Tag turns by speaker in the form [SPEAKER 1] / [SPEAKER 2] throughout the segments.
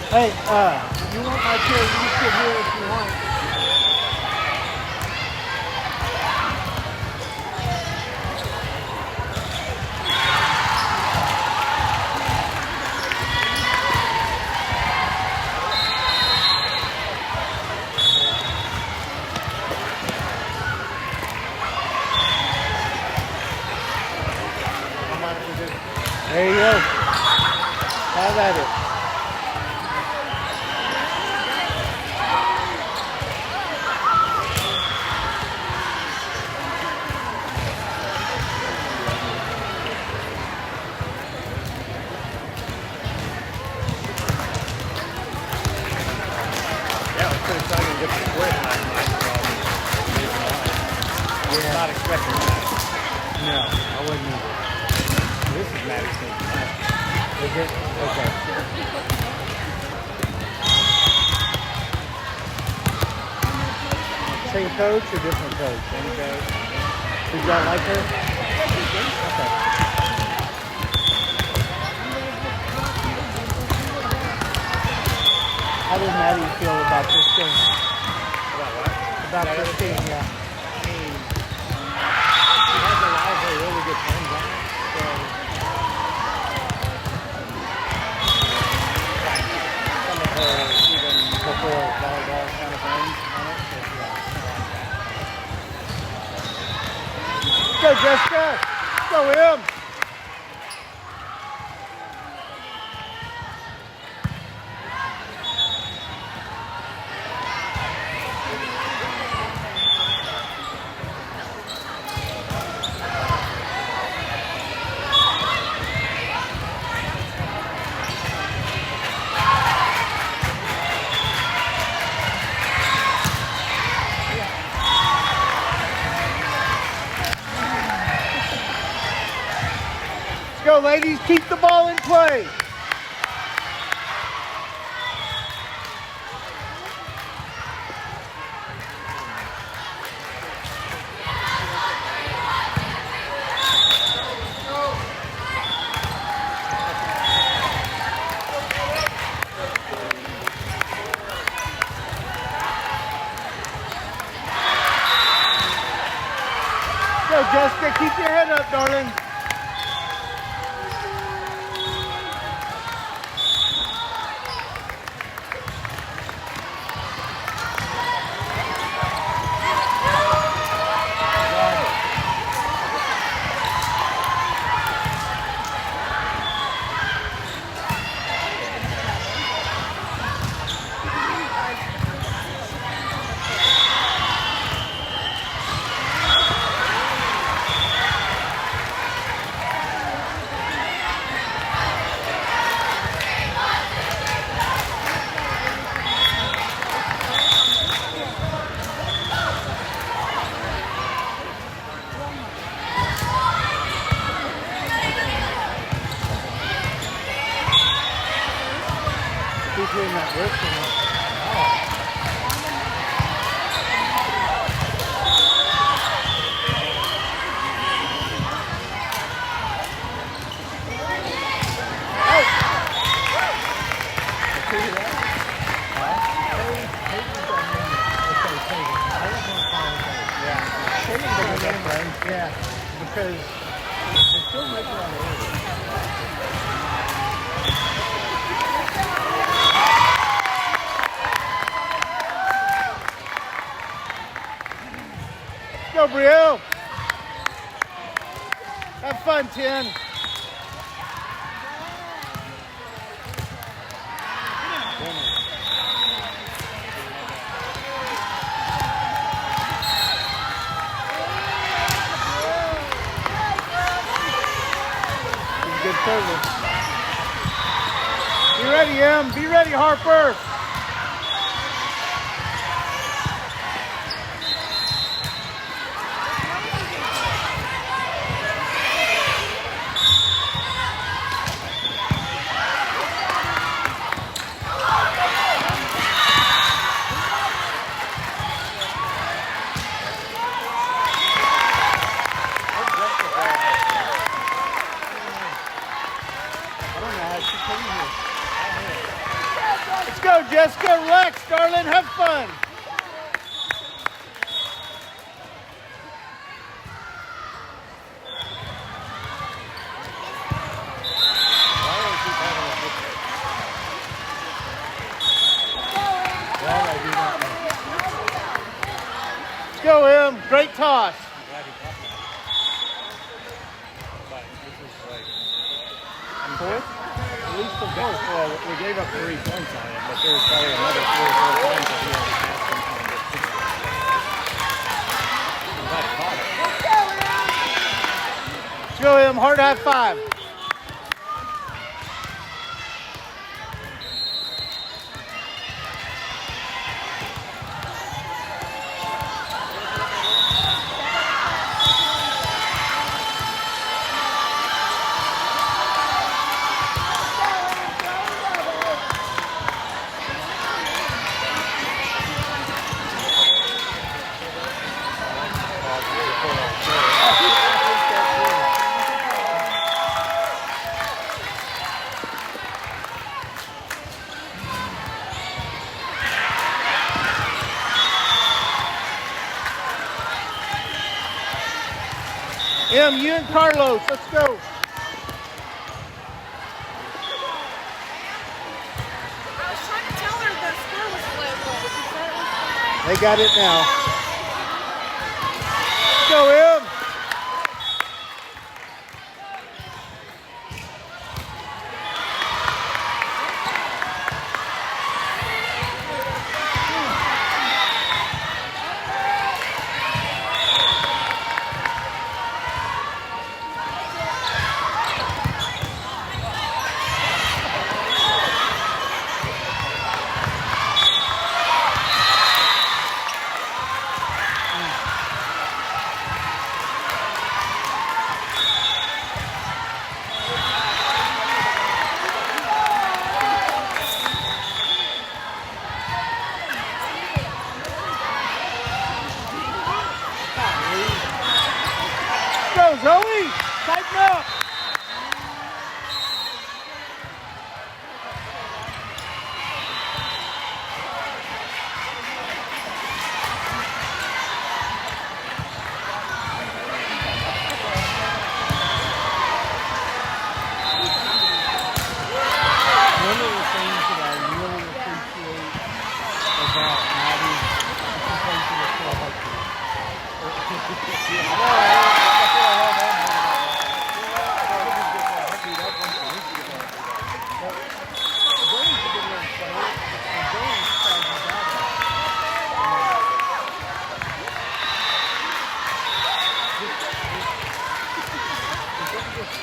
[SPEAKER 1] Hey, you want my chair? You can sit here if you want. There you go. Have at it.
[SPEAKER 2] Yeah, I was pretty excited to get the square tonight.
[SPEAKER 1] Yeah.
[SPEAKER 2] Not expecting that.
[SPEAKER 1] No, I wouldn't either.
[SPEAKER 2] This is Madison.
[SPEAKER 1] Is it? Okay. Same coach or different coach?
[SPEAKER 2] Same coach.
[SPEAKER 1] Did y'all like her? Okay. How did Maddie feel about this game?
[SPEAKER 2] About what?
[SPEAKER 1] About
[SPEAKER 2] That
[SPEAKER 1] this
[SPEAKER 2] other
[SPEAKER 1] game,
[SPEAKER 2] team?
[SPEAKER 1] yeah.
[SPEAKER 2] I mean, she has a lot of her really good friends on it. So, like, some of her even before volleyball kind of friends on it. So, yeah, kind of like that.
[SPEAKER 1] Go, Jessica. Go, him. Let's go, ladies. Keep the ball in play. Go, Jessica. Keep your head up, darling. Keep doing that work. Yeah, because they're still making on the order. Go, Brielle. Have fun, Tin. Good service. Be ready, Em. Be ready, Harper. I don't know how she came here. Let's go, Jessica. Relax, darling. Have fun. Let's go, Em. Great toss.
[SPEAKER 2] I'm glad he caught that. But this is like fourth? At least the fourth. Well, we gave up 3 points on it, but there was probably another 3 or 4 times that he only had some kind of good. I'm glad he caught it.
[SPEAKER 1] Let's go, Em. Hard high five. Em, you and Carlos, let's go.
[SPEAKER 3] I was trying to tell her the score was split, but she said it was fine.
[SPEAKER 1] They got it now. Let's go, Em. Let's go, Zoe. Tighten up.
[SPEAKER 2] One of the things that I really appreciate about Maddie is sometimes she was so helpful.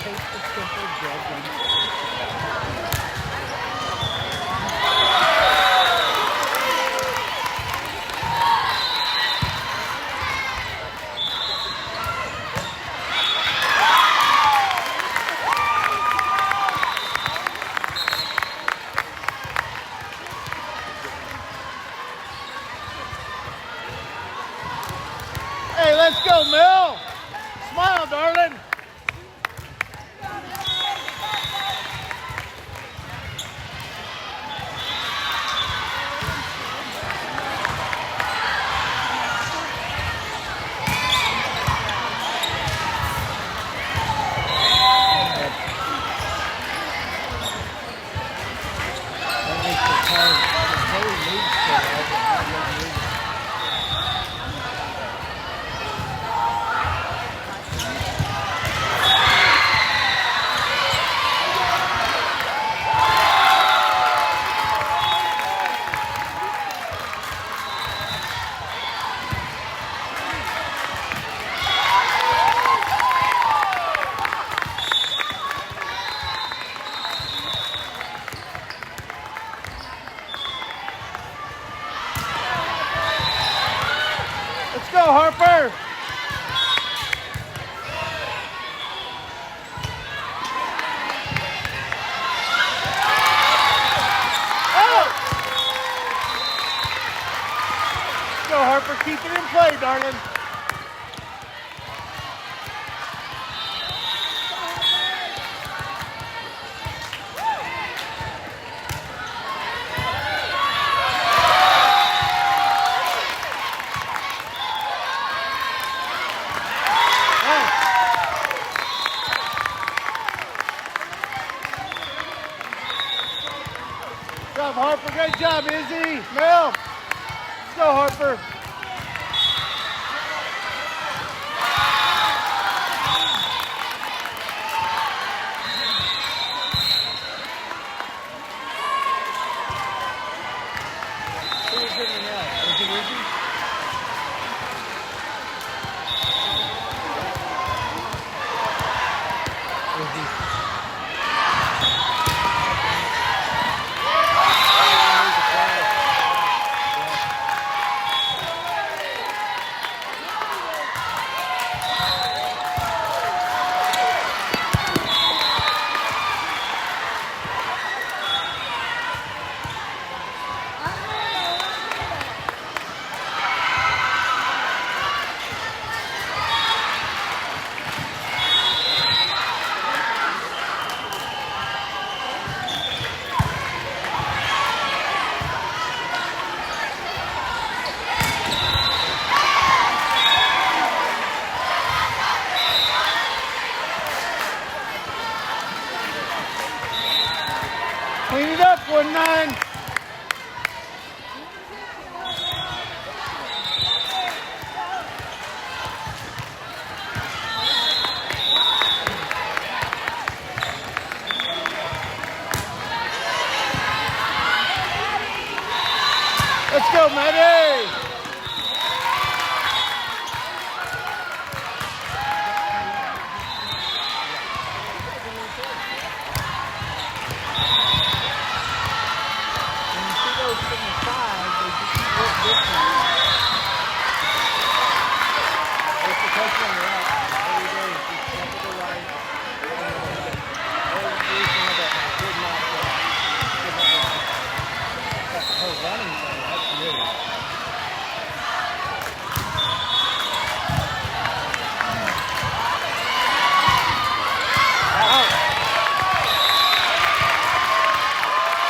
[SPEAKER 2] Take the simple judgment.
[SPEAKER 1] Hey, let's go, Mel. Smile, darling.
[SPEAKER 2] That makes it hard. The whole league still has a hard league.
[SPEAKER 1] Let's go, Harper. Oh! Let's go, Harper. Keep it in play, darling. Good job, Harper. Good job, Izzy. Mel. Let's go, Harper. Who's hitting now? Is it Izzy? Izzy. Clean it up, 1-9. Let's go, Maddie.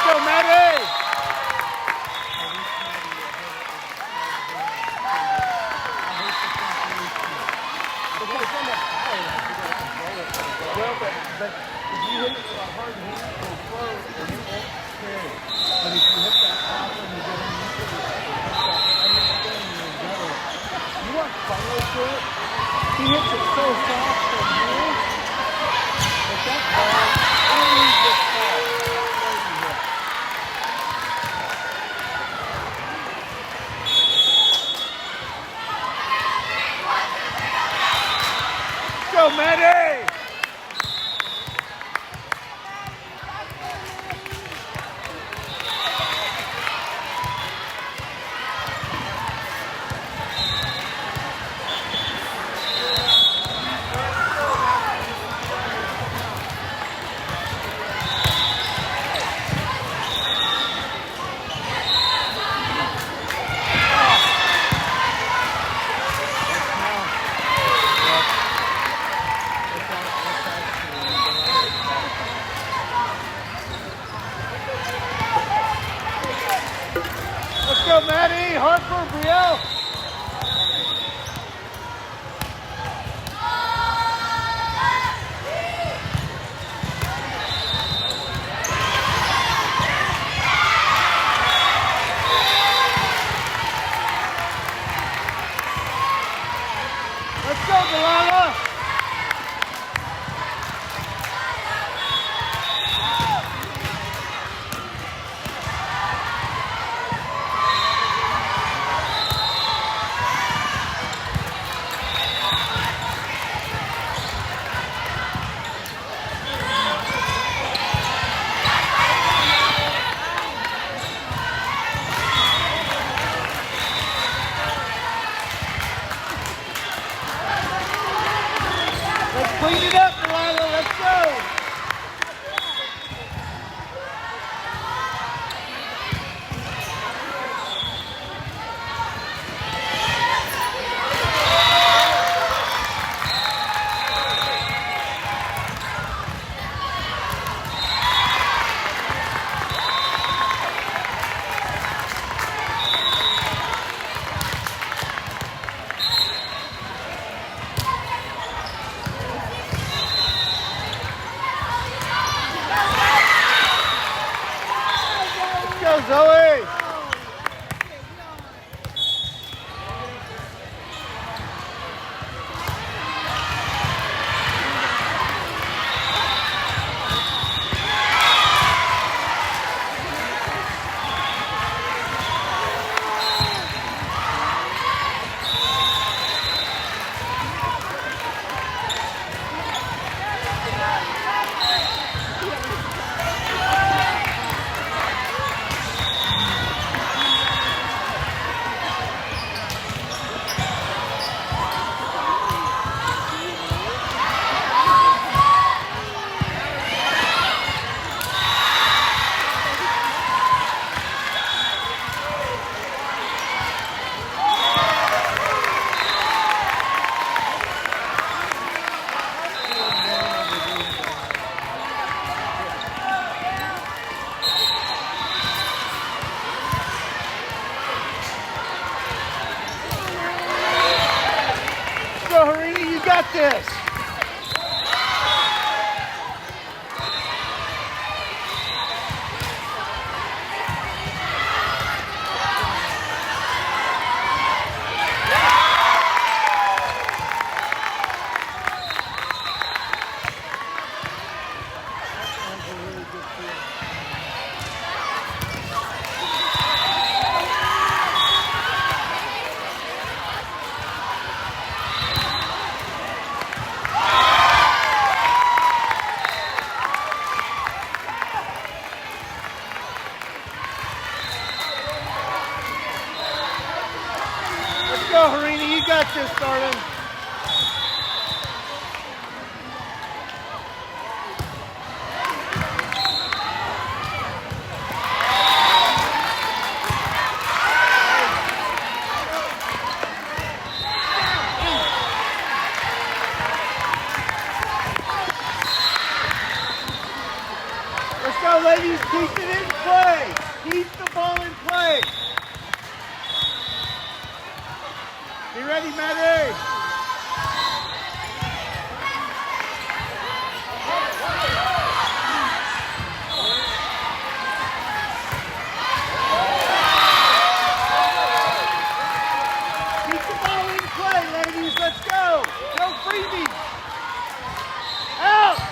[SPEAKER 1] Go, Maddie! Well, but if you hit it with a hard hit, it'll flow and it won't carry. But if you hit that top and you get underneath it, you want follow to it? He hits it so soft from here. But that ball only just falls. Go, Maddie! Let's go, Maddie, Harper, Brielle. Let's go, Delilah. Zoe. Go, Harini, you got this. Let's go, Harini, you got this, darling. Let's go, ladies. Keep it in play. Keep the ball in play. Be ready, Maddie. Keep the ball in play, ladies. Let's go. No freebies. Out.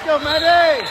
[SPEAKER 1] Go, Maddie!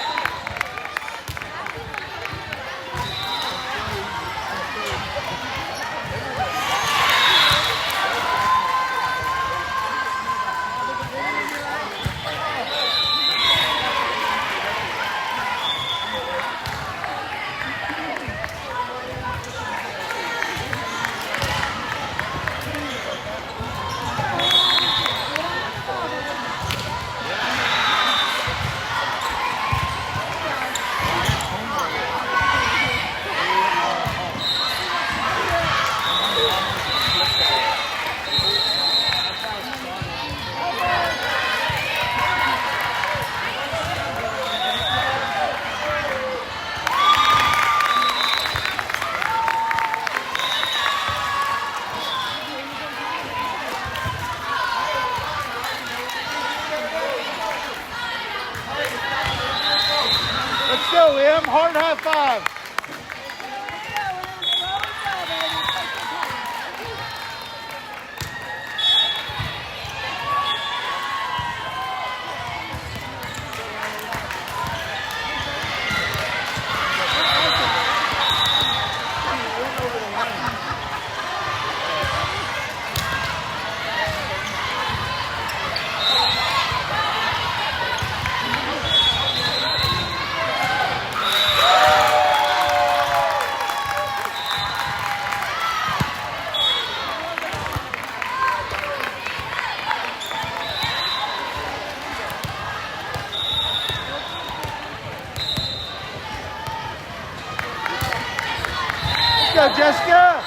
[SPEAKER 1] Let's go, Em. Hard high five. go, Jessica.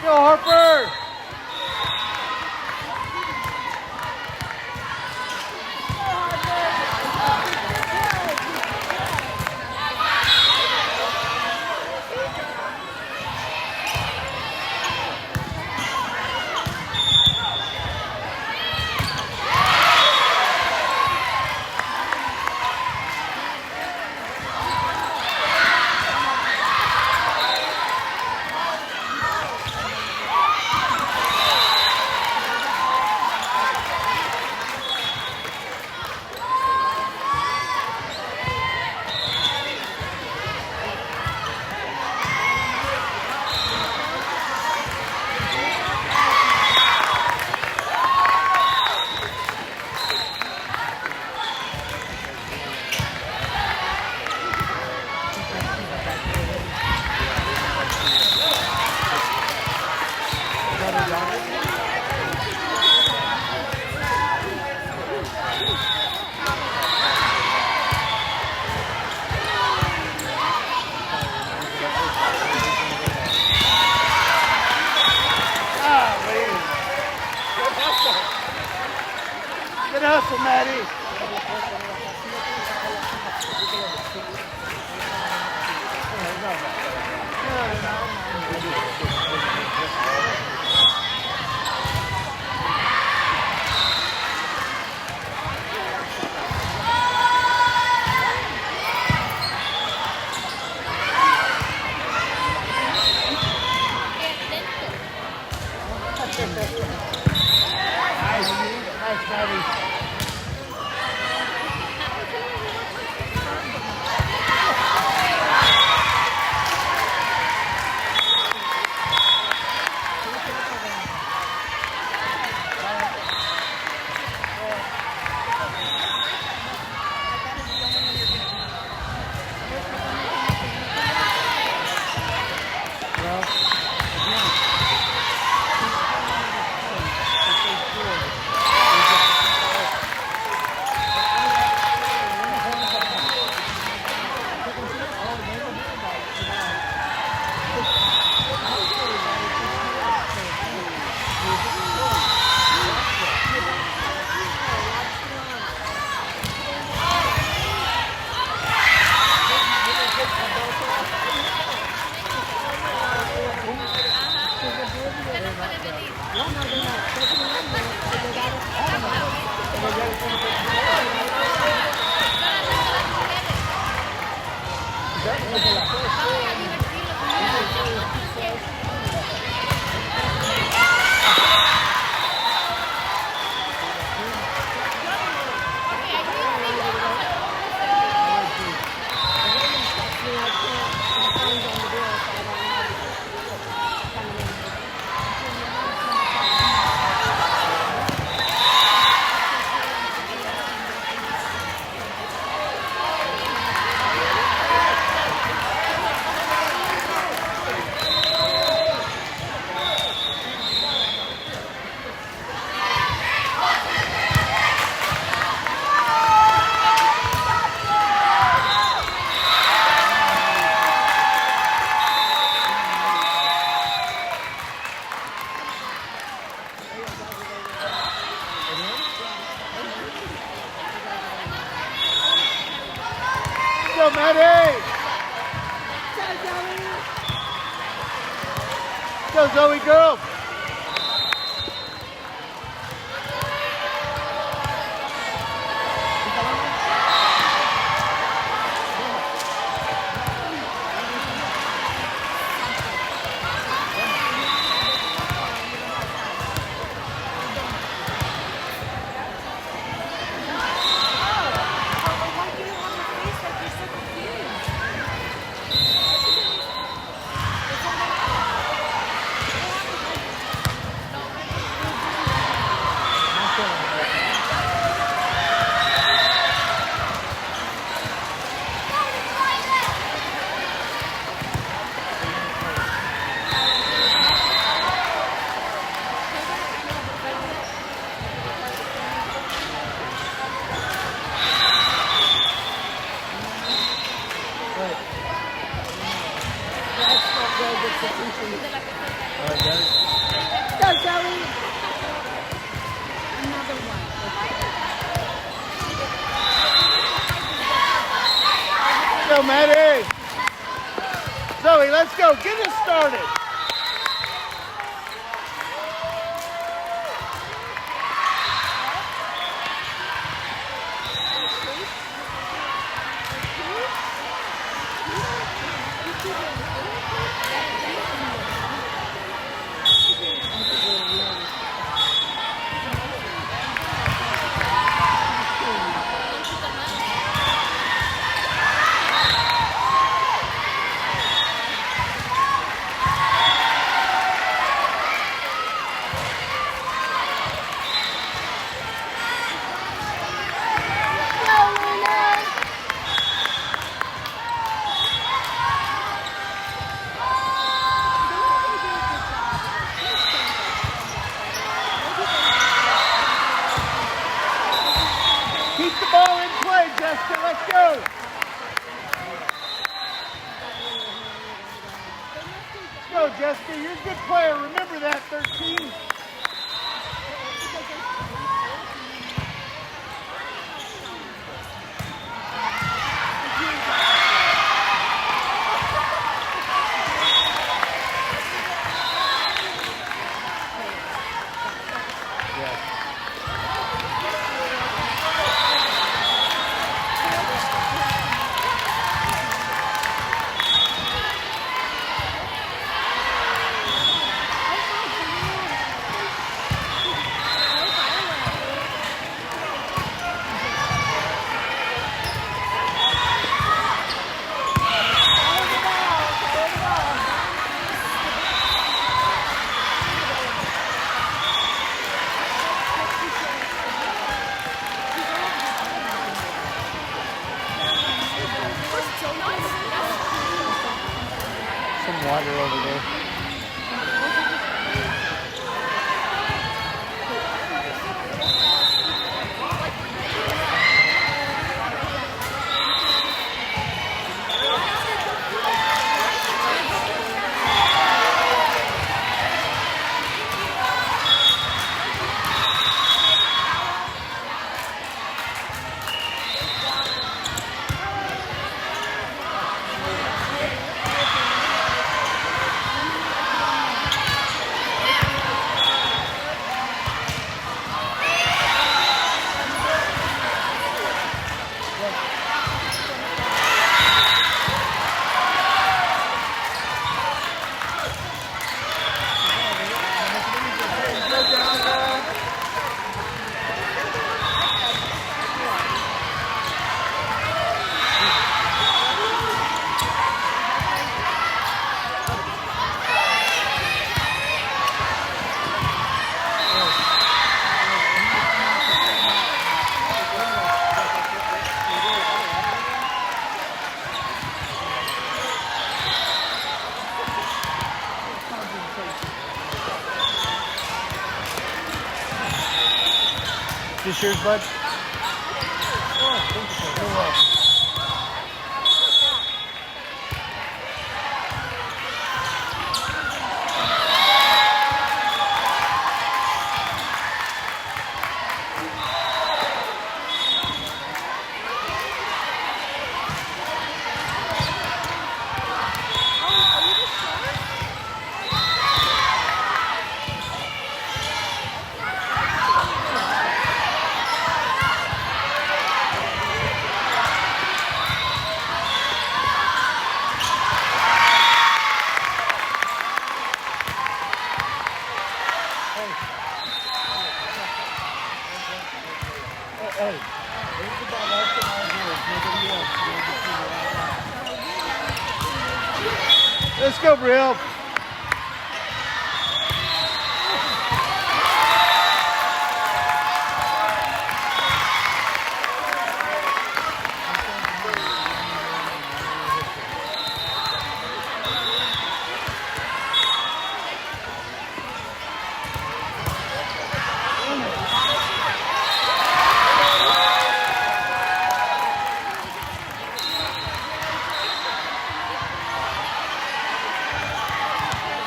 [SPEAKER 1] Go, Harper! Good hustle, Maddie. Nice, Maddie. Go, Maddie! Go, Zoe, girl! Go, Zoe! Another one. Go, Maddie! Zoe, let's go. Get us started. Keep the ball in play, Jessica. Let's go. Go, Jessica. You're a good player. Remember that, 13. Some water over there. This yours, bud? Oh, thank you. You're welcome. Let's go, Brielle.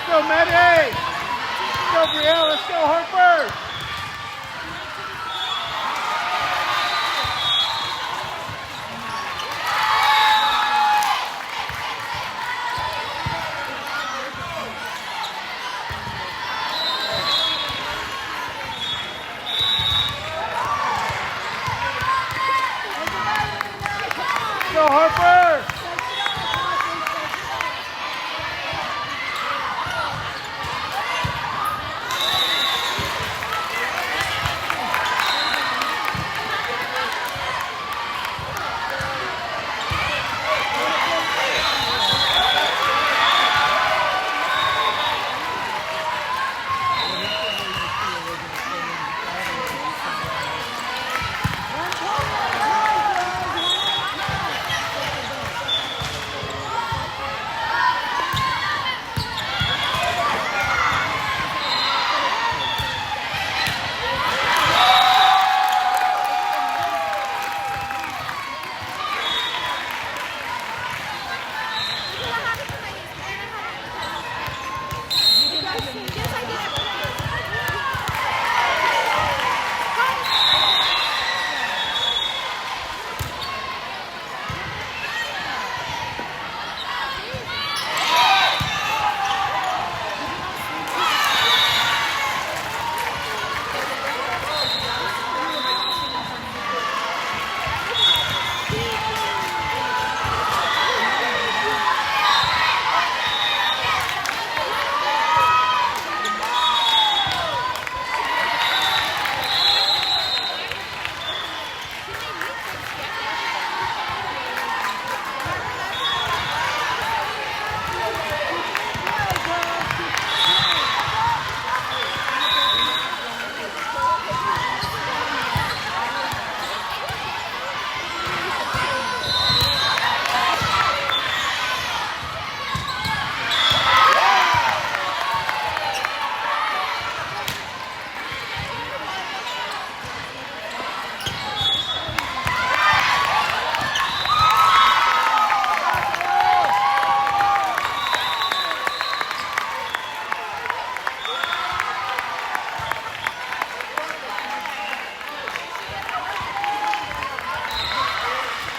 [SPEAKER 1] Let's go, Maddie! Let's go, Brielle! Let's go, Harper! Let's go, Harper!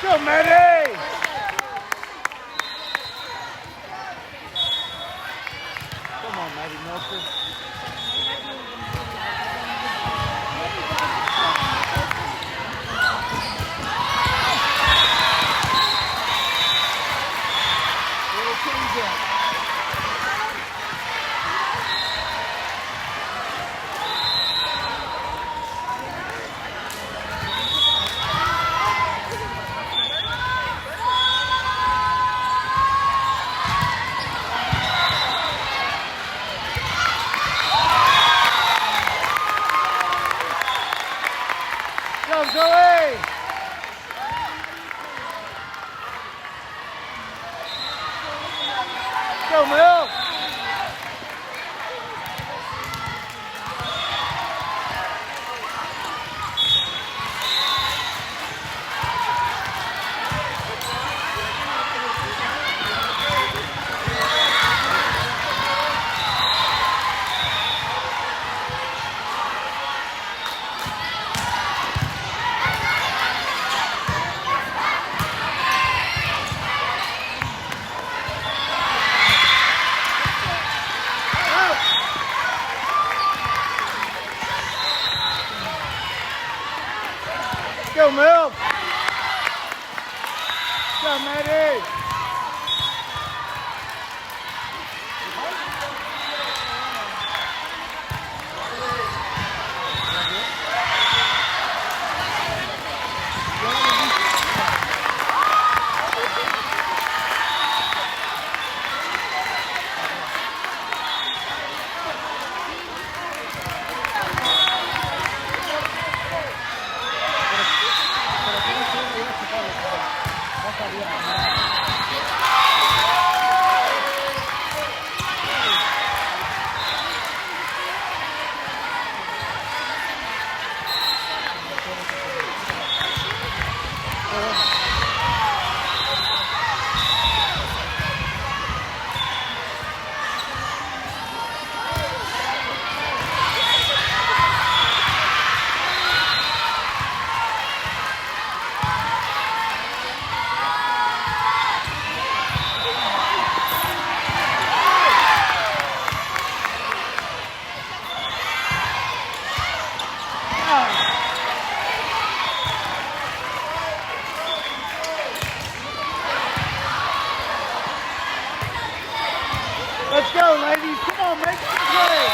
[SPEAKER 1] Go, Maddie! Come on, Maddie Nelson. Little change up. Go, Zoe! Go, Mel! Go, Mel! Go, Maddie! Let's go, ladies. Come on, make some play.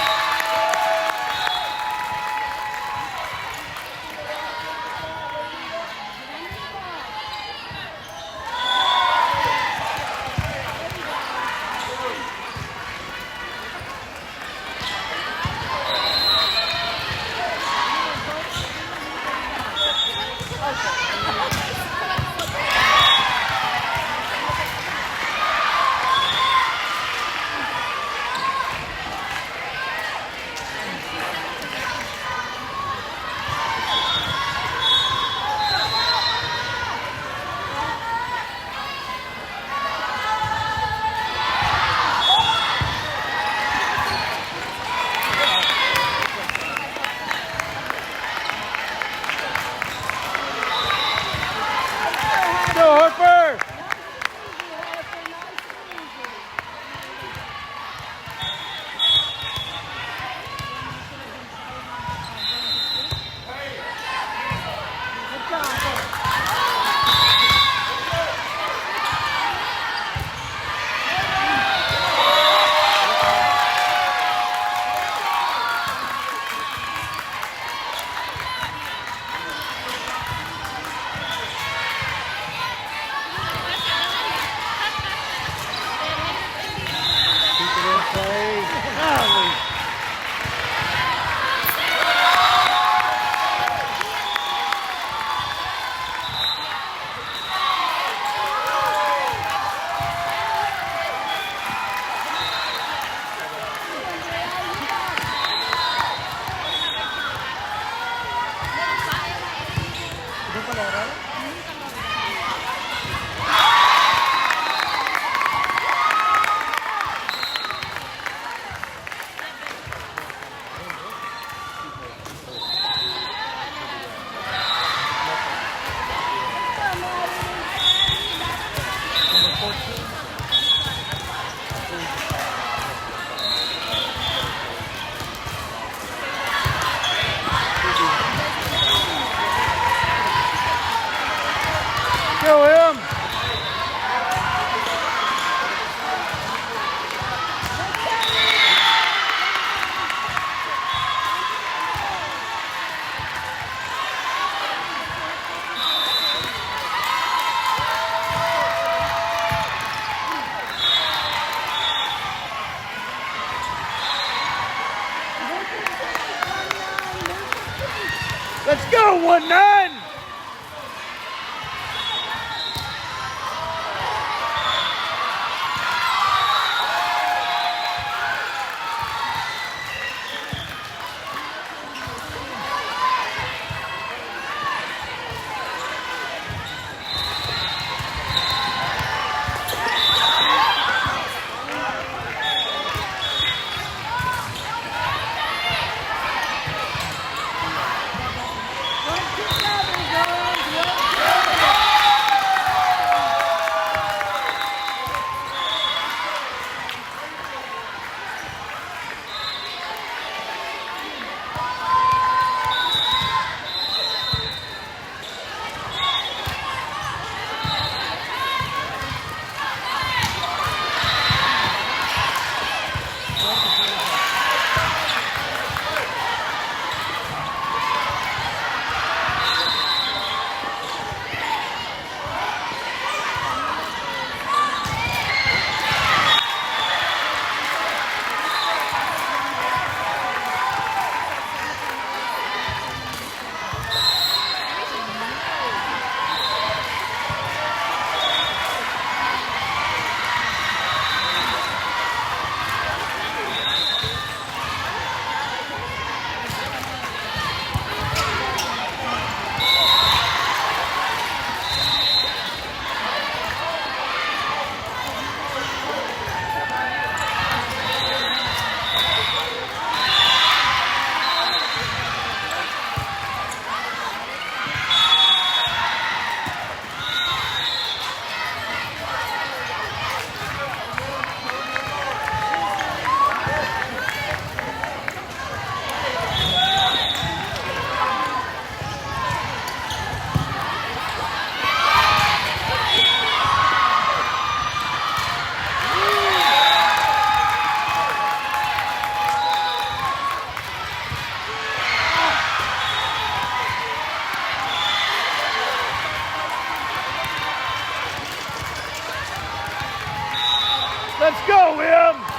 [SPEAKER 1] Go, Harper! Keep it in play. Golly. Go him! Let's go, 1-9! Keep that
[SPEAKER 2] Let's go, William.